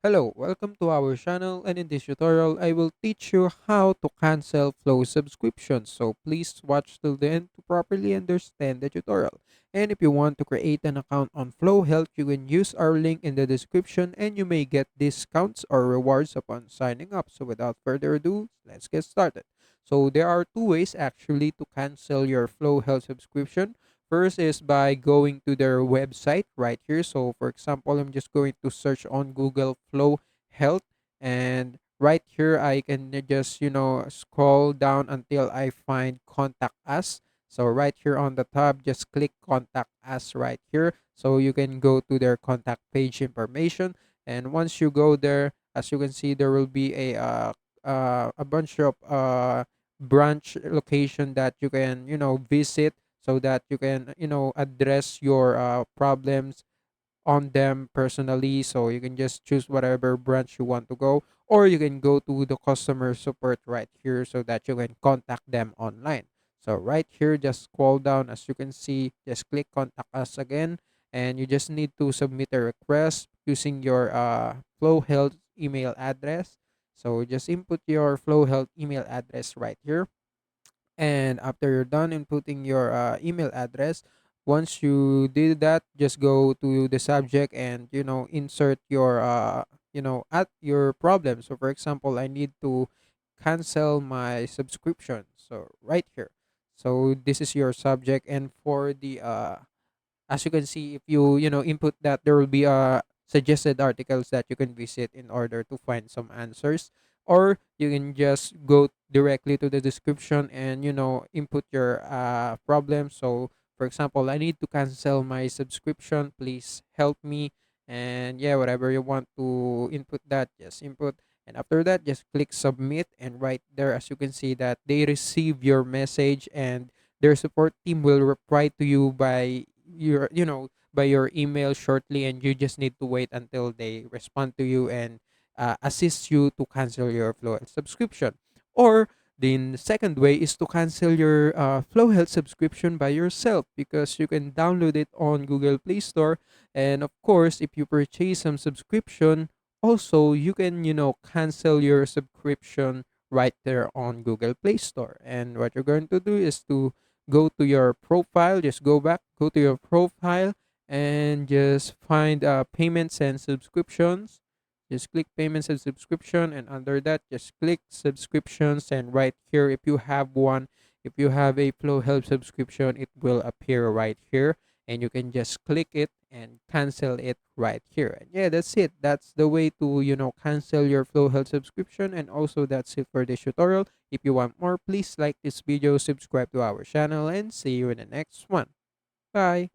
Hello, welcome to our channel, and in this tutorial I will teach you how to cancel Flow subscriptions. So please watch till the end to properly understand the tutorial. And if you want to create an account on Flow Health, you can use our link in the description and you may get discounts or rewards upon signing up. So without further ado, let's get started. So there are two ways actually to cancel your Flow Health subscription. First is by going to their website right here. So for example, I'm just going to search on Google Flow Health, and right here I can just scroll down until I find contact us. So right here on the tab, just click contact us right here. So you can go to their contact page information, and once you go there, as you can see, there will be a bunch of branch location that you can visit, so that you can address your problems on them personally. So you can just choose whatever branch you want to go, or you can go to the customer support right here so that you can contact them online. So right here, just scroll down. As you can see, just click contact us again, and you just need to submit a request using your Flow Health email address. So just input your Flow Health email address right here, and after you're done inputting your email address, once you did that, just go to the subject and insert your at your problem. So for example, I need to cancel my subscription, so right here. So this is your subject, and for the as you can see, if you input that, there will be suggested articles that you can visit in order to find some answers, or you can just go directly to the description and input your problem. So for example, I need to cancel my subscription, please help me. And yeah, whatever you want to input, that just input, and after that just click submit. And right there, as you can see, that they receive your message, and their support team will reply to you by your email shortly, and you just need to wait until they respond to you and assist you to cancel your Flow Health subscription. Or the second way is to cancel your Flow Health subscription by yourself, because you can download it on Google Play Store. And of course, if you purchase some subscription, also you can cancel your subscription right there on Google Play Store. And what you're going to do is to go to your profile, just go to your profile, and just find payments and subscriptions. Just click payments and subscription, and under that, just click subscriptions. And right here, if you have one, if you have a Flow Help subscription, it will appear right here, and you can just click it and cancel it right here. And yeah, that's it. That's the way to cancel your Flow Health subscription. And also, that's it for this tutorial. If you want more, please like this video, subscribe to our channel, and see you in the next one. Bye.